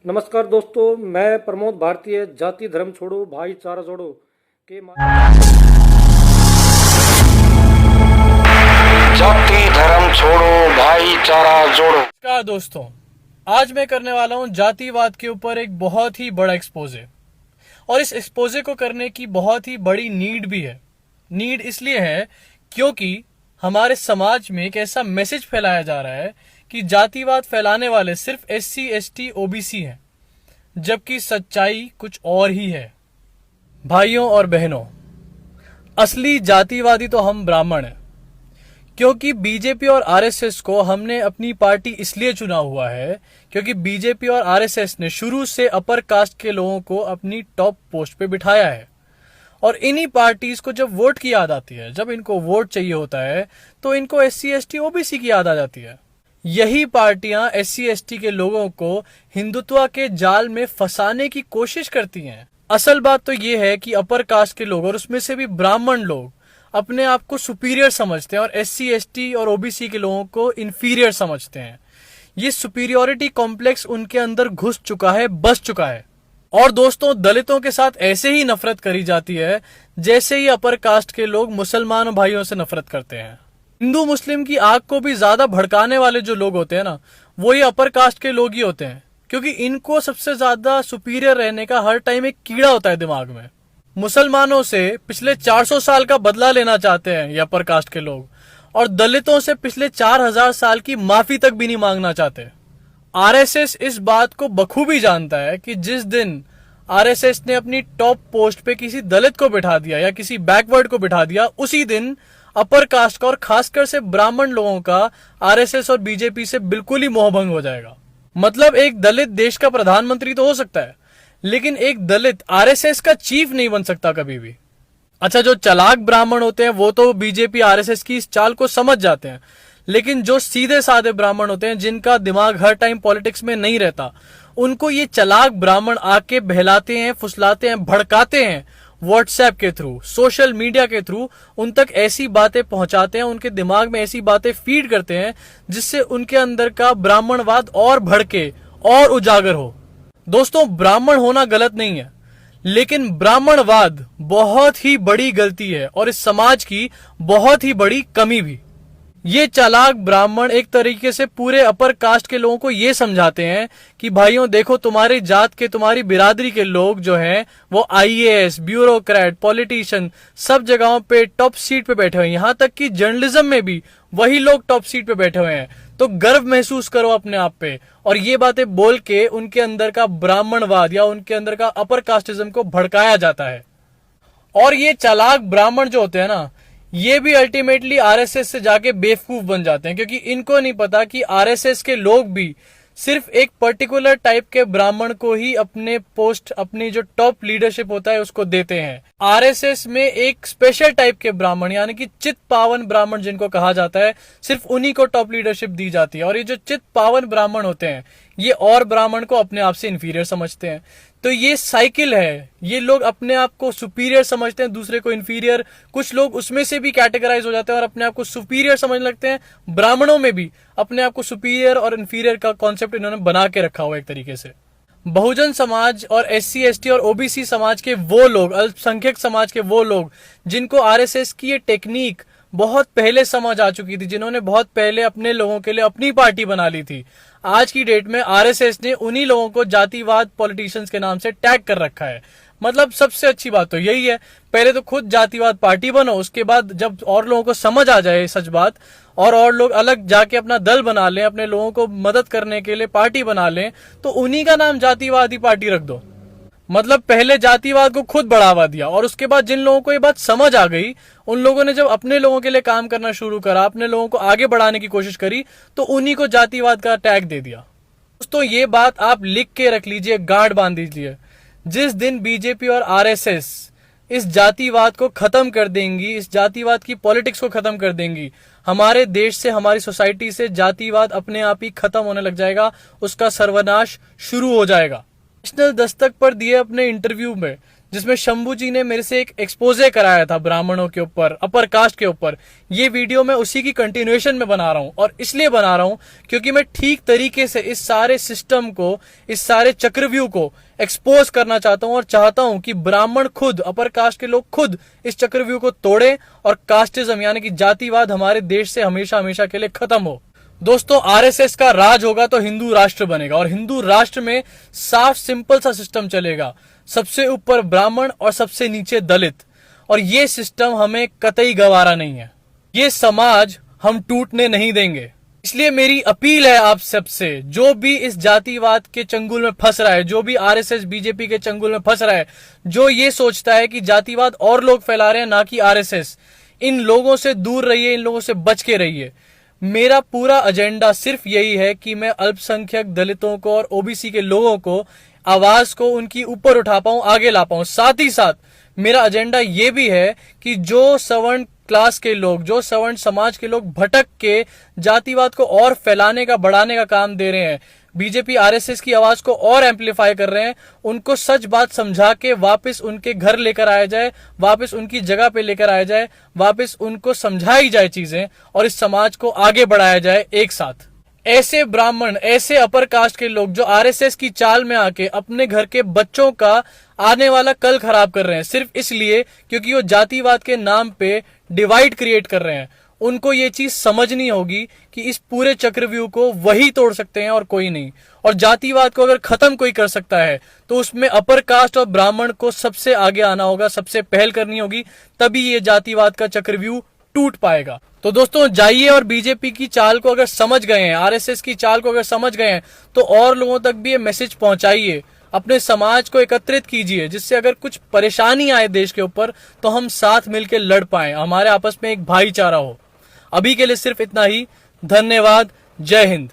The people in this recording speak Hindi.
नमस्कार दोस्तों, मैं प्रमोद भारतीय जाति धर्म छोड़ो भाईचारा जोड़ो के जाति धर्म छोड़ो भाईचारा जोड़ो। नमस्कार दोस्तों, आज मैं करने वाला हूं जातिवाद के ऊपर एक बहुत ही बड़ा एक्सपोजे। और इस एक्सपोजे को करने की बहुत ही बड़ी नीड भी है। नीड इसलिए है क्योंकि हमारे समाज में एक ऐसा मैसेज फैलाया जा रहा है कि जातिवाद फैलाने वाले सिर्फ SC ST OBC हैं, जबकि सच्चाई कुछ और ही है। भाइयों और बहनों, असली जातिवादी तो हम ब्राह्मण हैं, क्योंकि बीजेपी और आरएसएस को हमने अपनी पार्टी इसलिए चुना हुआ है क्योंकि बीजेपी और आरएसएस ने शुरू से अपर कास्ट के लोगों को अपनी टॉप पोस्ट पे बिठाया है। और इन्हीं पार्टीज को जब वोट की याद आती है, जब इनको वोट चाहिए होता है, तो इनको SC ST OBC की याद आ जाती है। यही पार्टियां SC ST के लोगों को हिंदुत्व के जाल में फंसाने की कोशिश करती हैं। असल बात तो ये है कि अपर कास्ट के लोग, और उसमें से भी ब्राह्मण लोग, अपने आप को सुपीरियर समझते हैं और SC ST और OBC के लोगों को इंफीरियर समझते हैं। ये सुपीरियोरिटी कॉम्प्लेक्स उनके अंदर घुस चुका है, बस चुका है। और दोस्तों, दलितों के साथ ऐसे ही नफरत करी जाती है जैसे ही अपर कास्ट के लोग मुसलमान भाइयों से नफरत करते हैं। हिंदू मुस्लिम की आग को भी ज्यादा भड़काने वाले जो लोग होते हैं ना, वो ये अपर कास्ट के लोग ही होते हैं, क्योंकि इनको सबसे ज्यादा सुपीरियर रहने का हर टाइम एक कीड़ा होता है दिमाग में। मुसलमानों से पिछले 400 साल का बदला लेना चाहते हैं ये अपर कास्ट के लोग, और दलितों से पिछले 4000 साल की माफी तक भी नहीं मांगना चाहते। आरएसएस इस बात को बखूबी जानता है कि जिस दिन आरएसएस ने अपनी टॉप पोस्ट पे किसी दलित को बिठा दिया या किसी बैकवर्ड को बिठा दिया, उसी दिन अपर कास्ट का और खासकर से ब्राह्मण लोगों का आरएसएस और बीजेपी से बिल्कुल ही मोहभंग हो जाएगा। मतलब एक दलित देश का प्रधानमंत्री तो हो सकता है, लेकिन एक दलित आरएसएस का चीफ नहीं बन सकता कभी भी। अच्छा, जो चालाक ब्राह्मण होते हैं वो तो बीजेपी आरएसएस की इस चाल को समझ जाते हैं, लेकिन जो सीधे साधे ब्राह्मण होते हैं, जिनका दिमाग हर टाइम पॉलिटिक्स में नहीं रहता, उनको ये चालाक ब्राह्मण आके बहलाते हैं, फुसलाते हैं, भड़काते हैं। व्हाट्सएप के थ्रू, सोशल मीडिया के थ्रू उन तक ऐसी बातें पहुंचाते हैं, उनके दिमाग में ऐसी बातें फीड करते हैं जिससे उनके अंदर का ब्राह्मणवाद और भड़के और उजागर हो। दोस्तों, ब्राह्मण होना गलत नहीं है, लेकिन ब्राह्मणवाद बहुत ही बड़ी गलती है और इस समाज की बहुत ही बड़ी कमी भी। ये चालाक ब्राह्मण एक तरीके से पूरे अपर कास्ट के लोगों को ये समझाते हैं कि भाइयों देखो, तुम्हारी जात के, तुम्हारी बिरादरी के लोग जो हैं वो IAS, ब्यूरोक्रेट, पॉलिटिशियन सब जगहों पे टॉप सीट पे बैठे हुए हैं। यहाँ तक कि जर्नलिज्म में भी वही लोग टॉप सीट पे बैठे हुए हैं। तो गर्व महसूस करो अपने आप पे। और ये बातें बोल के उनके अंदर का ब्राह्मणवाद या उनके अंदर का अपर कास्टिज्म को भड़काया जाता है। और ये चालाक ब्राह्मण जो होते हैं ना, ये भी अल्टीमेटली आरएसएस से जाके बेवकूफ बन जाते हैं, क्योंकि इनको नहीं पता कि आरएसएस के लोग भी सिर्फ एक पर्टिकुलर टाइप के ब्राह्मण को ही अपने पोस्ट, अपनी जो टॉप लीडरशिप होता है उसको देते हैं। आरएसएस में एक स्पेशल टाइप के ब्राह्मण, यानी कि चित पावन ब्राह्मण जिनको कहा जाता है, सिर्फ उन्हीं को टॉप लीडरशिप दी जाती है। और ये जो चित पावन ब्राह्मण होते हैं, ये और ब्राह्मण को अपने आप से इंफीरियर समझते हैं। तो ये साइकिल है। ये लोग अपने आप को सुपीरियर समझते हैं, दूसरे को इंफीरियर। कुछ लोग उसमें से भी कैटेगराइज हो जाते हैं और अपने आप को सुपीरियर समझने लगते हैं। ब्राह्मणों में भी अपने आप को सुपीरियर और इंफीरियर का कॉन्सेप्ट इन्होंने बना के रखा हुआ एक तरीके से। बहुजन समाज और SC ST और OBC समाज के वो लोग, अल्पसंख्यक समाज के वो लोग जिनको आरएसएस की ये टेक्निक बहुत पहले समझ आ चुकी थी, जिन्होंने बहुत पहले अपने लोगों के लिए अपनी पार्टी बना ली थी, आज की डेट में आरएसएस ने उन्हीं लोगों को जातिवाद पॉलिटिशियंस के नाम से टैग कर रखा है। मतलब सबसे अच्छी बात तो यही है, पहले तो खुद जातिवाद पार्टी बनो, उसके बाद जब और लोगों को समझ आ जाए सच बात, और लोग अलग जाके अपना दल बना लें, अपने लोगों को मदद करने के लिए पार्टी बना लें, तो उन्हीं का नाम जातिवादी पार्टी रख दो। मतलब पहले जातिवाद को खुद बढ़ावा दिया, और उसके बाद जिन लोगों को ये बात समझ आ गई, उन लोगों ने जब अपने लोगों के लिए काम करना शुरू करा, अपने लोगों को आगे बढ़ाने की कोशिश करी, तो उन्हीं को जातिवाद का टैग दे दिया। दोस्तों, ये बात आप लिख के रख लीजिए, गांठ बांध दीजिए। जिस दिन बीजेपी और आरएसएस इस जातिवाद को खत्म कर देंगी, इस जातिवाद की पॉलिटिक्स को खत्म कर देंगी, हमारे देश से, हमारी सोसाइटी से जातिवाद अपने आप ही खत्म होने लग जाएगा, उसका सर्वनाश शुरू हो जाएगा। नेशनल दस्तक पर दिए अपने इंटरव्यू में जिसमें शंभू जी ने मेरे से एक एक्सपोजे कराया था ब्राह्मणों के ऊपर, अपर कास्ट के ऊपर। ये वीडियो मैं उसी की कंटिन्यूएशन में बना रहा हूं, और इसलिए बना रहा हूं क्योंकि मैं ठीक तरीके से इस सारे सिस्टम को, इस सारे चक्रव्यूह को एक्सपोज करना चाहता हूं, और चाहता हूं कि ब्राह्मण खुद, अपर कास्ट के लोग खुद इस चक्रव्यूह को तोड़े और कास्टिज्म यानी कि जातिवाद हमारे देश से हमेशा हमेशा के लिए खत्म हो। दोस्तों, आरएसएस का राज होगा तो हिंदू राष्ट्र बनेगा, और हिंदू राष्ट्र में साफ सिंपल सा सिस्टम चलेगा, सबसे ऊपर ब्राह्मण और सबसे नीचे दलित। और ये सिस्टम हमें कतई गवारा नहीं है, ये समाज हम टूटने नहीं देंगे। इसलिए मेरी अपील है आप सबसे, जो भी इस जातिवाद के चंगुल में फंस रहा है, जो भी आरएसएस बीजेपी के चंगुल में फंस रहा है, जो ये सोचता है कि जातिवाद और लोग फैला रहे हैं ना कि आरएसएस, इन लोगों से दूर रहिए, इन लोगों से बच के रहिए। मेरा पूरा एजेंडा सिर्फ यही है कि मैं अल्पसंख्यक दलितों को और ओबीसी के लोगों को, आवाज को उनकी ऊपर उठा पाऊं, आगे ला पाऊं। साथ ही साथ मेरा एजेंडा ये भी है कि जो सवर्ण क्लास के लोग, जो सवर्ण समाज के लोग भटक के जातिवाद को और फैलाने का, बढ़ाने का काम दे रहे हैं, बीजेपी आरएसएस की आवाज को और एम्पलीफाई कर रहे हैं, उनको सच बात समझा के वापस उनके घर लेकर आया जाए, वापस उनकी जगह पे लेकर आया जाए, वापस उनको समझाई जाए चीजें, और इस समाज को आगे बढ़ाया जाए एक साथ। ऐसे ब्राह्मण, ऐसे अपर कास्ट के लोग जो आरएसएस की चाल में आके अपने घर के बच्चों का आने वाला कल खराब कर रहे हैं, सिर्फ इसलिए क्योंकि वो जातिवाद के नाम पे डिवाइड क्रिएट कर रहे हैं, उनको ये चीज समझनी होगी कि इस पूरे चक्रव्यूह को वही तोड़ सकते हैं और कोई नहीं। और जातिवाद को अगर खत्म कोई कर सकता है तो उसमें अपर कास्ट और ब्राह्मण को सबसे आगे आना होगा, सबसे पहल करनी होगी, तभी ये जातिवाद का चक्रव्यूह टूट पाएगा। तो दोस्तों, जाइए और बीजेपी की चाल को अगर समझ गए हैं, आरएसएस की चाल को अगर समझ गए हैं, तो और लोगों तक भी ये मैसेज पहुंचाइए, अपने समाज को एकत्रित कीजिए, जिससे अगर कुछ परेशानी आए देश के ऊपर तो हम साथ मिलकर लड़ पाए, हमारे आपस में एक भाईचारा हो। अभी के लिए सिर्फ इतना ही। धन्यवाद। जय हिंद।